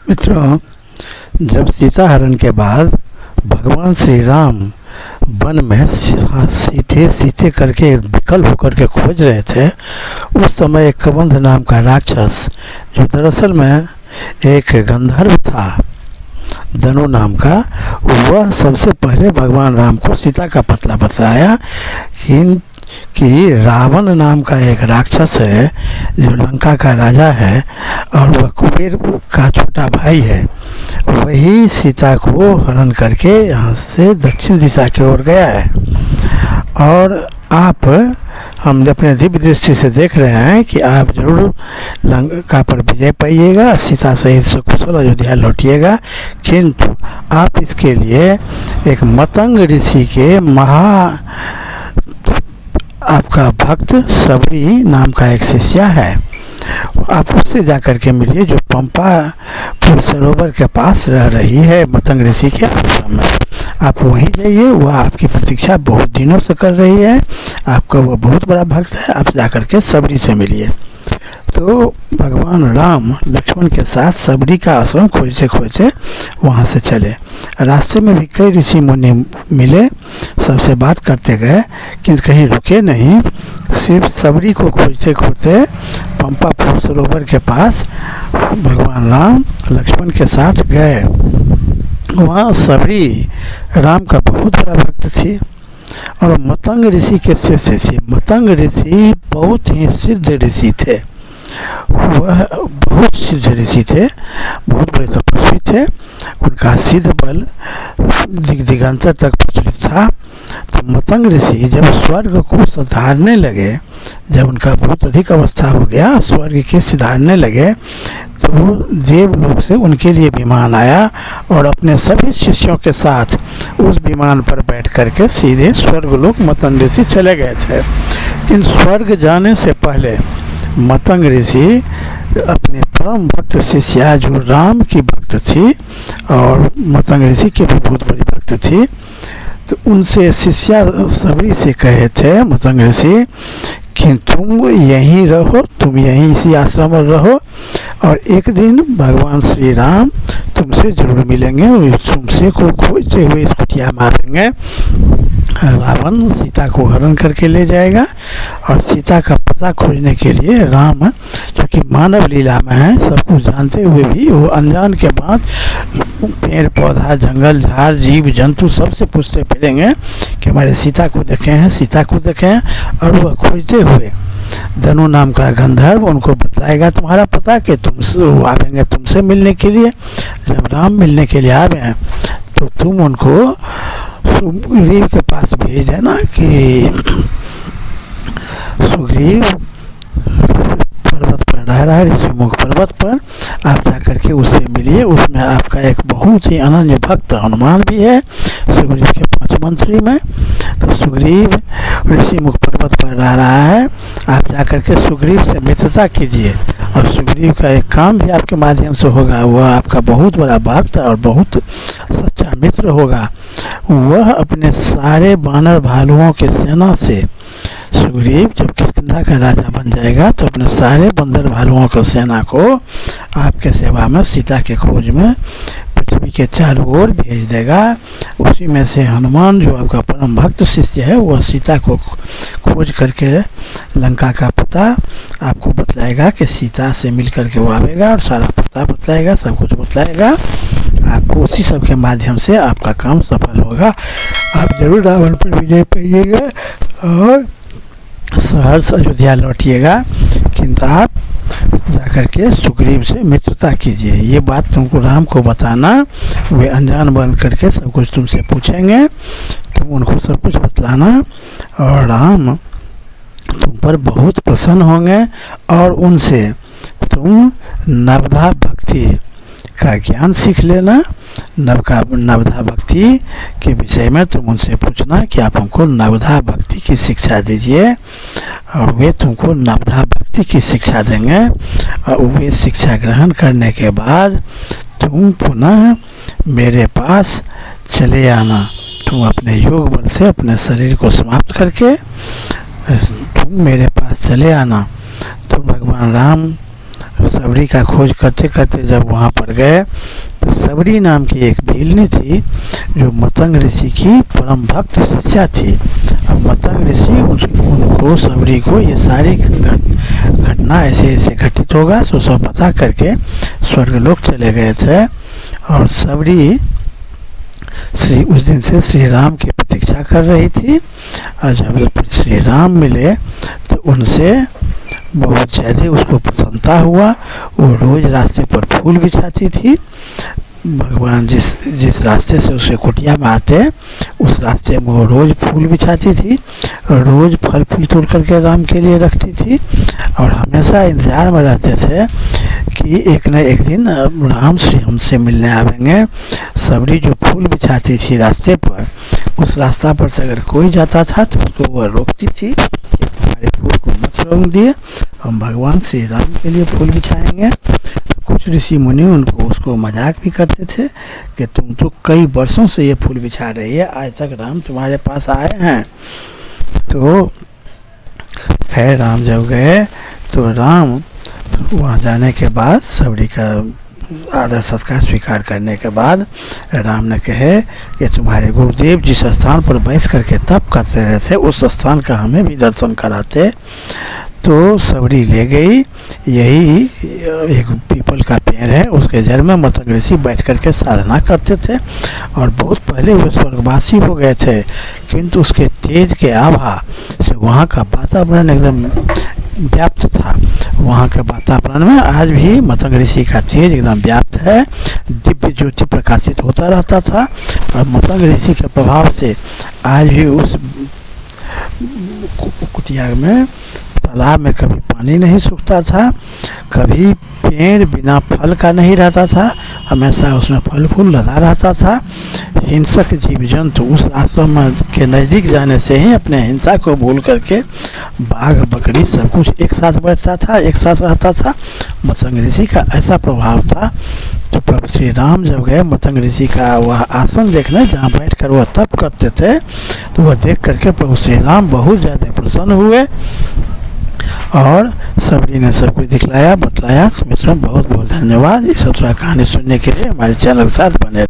मित्रों, जब सीता हरण के बाद भगवान श्री राम वन में सीते सीते करके विकल होकर के खोज रहे थे, उस समय एक कबंध नाम का राक्षस, जो दरअसल में एक गंधर्व था, धनु नाम का, वह सबसे पहले भगवान राम को सीता का पतला बताया कि रावण नाम का एक राक्षस है जो लंका का राजा है और वह कुबेर का छोटा भाई है। वही सीता को हरण करके यहाँ से दक्षिण दिशा की ओर गया है और हम अपने दिव्य दृष्टि से देख रहे हैं कि आप जरूर लंका पर विजय पाइएगा, सीता सहित सकुशल अयोध्या लौटिएगा। किंतु आप इसके लिए एक मतंग ऋषि के आपका भक्त सबरी नाम का एक शिष्य है, आप उससे जाकर के मिलिए, जो पंपा फूल सरोवर के पास रह रही है मतंग ऋषि के आश्रम में। आप वहीं जाइए, वह आपकी प्रतीक्षा बहुत दिनों से कर रही है, आपका वह बहुत बड़ा भक्त है, आप जाकर के सबरी से मिलिए। तो भगवान राम लक्ष्मण के साथ सबरी का आश्रम खोजते खोजते वहाँ से चले। रास्ते में भी कई ऋषि मुनि मिले, सबसे बात करते गए, किंतु कहीं रुके नहीं। सिर्फ सबरी को खोजते खोजते पंपा फूल सरोवर के पास भगवान राम लक्ष्मण के साथ गए। वहाँ सबरी राम का बहुत बड़ा भक्त थी और मतंग ऋषि के शिष्य थी। मतंग ऋषि बहुत ही सिद्ध ऋषि थे, वह बहुत सिद्ध ऋषि थे, बहुत बड़े तपस्वी थे, उनका सिद्ध बल दिगंतर तक प्रचलित था। तो मतंग ऋषि जब स्वर्ग को सिधारने लगे, जब उनका बहुत अधिक अवस्था हो गया, स्वर्ग के सिधारने लगे, तो देवलोक से उनके लिए विमान आया और अपने सभी शिष्यों के साथ उस विमान पर बैठ करके सीधे स्वर्गलोक मतंग ऋषि चले गए थे। किंतु स्वर्ग जाने से पहले मतंग ऋषि अपने परम भक्त शिष्या, जो राम की भक्त थी और मतंग ऋषि की भी बहुत बड़ी भक्त थी, तो उनसे शिष्या सबरी से कहे थे मतंग ऋषि कि तुम यहीं रहो, तुम यहीं इसी आश्रम में रहो और एक दिन भगवान श्री राम तुमसे जरूर मिलेंगे और तुमसे को खोजते हुए इस कुटिया मारेंगे। रावण सीता को हरण करके ले जाएगा और सीता का पता खोजने के लिए राम, क्योंकि मानव लीला में है, सब कुछ जानते हुए भी वो अनजान के बाद पेड़ पौधा जंगल झाड़ जीव जंतु सबसे पूछते फिरेंगे कि हमारे सीता को देखे हैं, सीता को देखे हैं, और वह खोजते हुए धनु नाम का गंधर्व उनको बताएगा तुम्हारा पता कि तुम आवेंगे तुमसे मिलने के लिए। जब राम मिलने के लिए आवे हैं तो तुम उनको सुग्रीव के पास भेज देना कि सुग्रीव पर्वत पर रह रहा है, ऋषिमुख पर्वत पर, आप जाकर के उससे मिलिए। उसमें आपका एक बहुत ही अनन्य भक्त हनुमान भी है, सुग्रीव के 5 मंत्री में। तो सुग्रीव ऋषिमुख पर्वत पर रह रहा है, आप जाकर के सुग्रीव से मित्रता कीजिए और सुग्रीव का एक काम भी आपके माध्यम से होगा, वह आपका बहुत बड़ा भक्त और बहुत सच्चा मित्र होगा। वह अपने सारे वानर भालुओं के सेना से, सुग्रीव जब किष्किंधा का राजा बन जाएगा तो अपने सारे बंदर भालुओं की सेना को आपके सेवा में सीता के खोज में पृथ्वी के चारों ओर भेज देगा। उसी में से हनुमान, जो आपका परम भक्त शिष्य है, वह सीता को खोज करके लंका का पता आपको बतलाएगा कि सीता से मिल करके वो आएगा और सारा पता बतलाएगा, सब कुछ बतलाएगा आपको। उसी सब के माध्यम से आपका काम सफल होगा। आप जरूर रावण पर विजय पाइएगा और सहर्ष अयोध्या लौटिएगा। किंतु आप जाकर के सुग्रीव से मित्रता कीजिए। ये बात तुमको राम को बताना, वे अनजान बन करके सब कुछ तुमसे पूछेंगे, तुम उनको सब कुछ बतलाना और राम तुम पर बहुत प्रसन्न होंगे और उनसे तुम नवधा भक्ति का ज्ञान सीख लेना। नवधा भक्ति के विषय में तुम उनसे पूछना कि आप हमको नवधा भक्ति की शिक्षा दीजिए और वे तुमको नवधा भक्ति की शिक्षा देंगे। और वे शिक्षा ग्रहण करने के बाद तुम पुनः मेरे पास चले आना। तुम अपने योग बल से अपने शरीर को समाप्त करके तुम मेरे पास चले आना। तो भगवान राम सबरी का खोज करते करते जब वहाँ पर गए तो सबरी नाम की एक भीलनी थी जो मतंग ऋषि की परम भक्त शिष्या थी। अब मतंग ऋषि उनको सबरी को ये सारी घटना ऐसे ऐसे घटित होगा सो सब पता करके स्वर्गलोक चले गए थे। और सबरी उस दिन से श्री राम की प्रतीक्षा कर रही थी। और जब श्री राम मिले तो उनसे बहुत ज़्यादा उसको प्रसन्नता हुआ। वो रोज़ रास्ते पर फूल बिछाती थी। भगवान जिस रास्ते से उसे कुटिया में आते उस रास्ते में वो रोज़ फूल बिछाती थी और रोज़ फल फूल तोड़ करके राम के लिए रखती थी। और हमेशा इंतज़ार में रहते थे कि एक न एक दिन राम श्री हमसे मिलने आवेंगे। सबरी जो फूल बिछाती थी रास्ते पर, उस रास्ता पर से अगर कोई जाता था तो उसको वह रोकती थी कि हमारे फूल को मत रोक दिए, हम भगवान श्री राम के लिए फूल बिछाएंगे। कुछ ऋषि मुनि उसको मजाक भी करते थे कि तुम तो कई वर्षों से ये फूल बिछा रही है, आज तक राम तुम्हारे पास आए हैं। तो खैर राम जब गए तो राम वहाँ जाने के बाद सबरी का आदर सत्कार स्वीकार करने के बाद राम ने कहे कि तुम्हारे गुरुदेव जिस स्थान पर बैठ करके तप करते रहे थे उस स्थान का हमें भी दर्शन कराते। तो सबरी ले गई। यही एक पीपल का पेड़ है, उसके जड़ में मतंग ऋषि बैठ करके साधना करते थे और बहुत पहले वे स्वर्गवासी हो गए थे, किंतु उसके तेज के आभा से वहाँ का वातावरण एकदम व्याप्त था। वहाँ के वातावरण में आज भी मतंग ऋषि का तेज एकदम व्याप्त है, दिव्य ज्योति प्रकाशित होता रहता था। और मतंग ऋषि के प्रभाव से आज भी उस कुटिया में तालाब में कभी पानी नहीं सूखता था, कभी पेड़ बिना फल का नहीं रहता था, हमेशा उसमें फल फूल लदा रहता था। हिंसक जीव जंतु उस आश्रम के नज़दीक जाने से ही अपने हिंसा को भूल करके बाघ बकरी सब कुछ एक साथ बैठता था, एक साथ रहता था। मतंग ऋषि का ऐसा प्रभाव था। तो प्रभु श्री राम जब गए मतंग ऋषि का वह आसन देखने जहाँ बैठकर वह तप करते थे, तो वह देख करके प्रभु श्री राम बहुत ज़्यादा प्रसन्न हुए और सबरी ने सब कुछ दिखलाया बतलाया। मित्रों बहुत बहुत धन्यवाद इस कहानी सुनने के लिए। हमारे चैनल के साथ बने।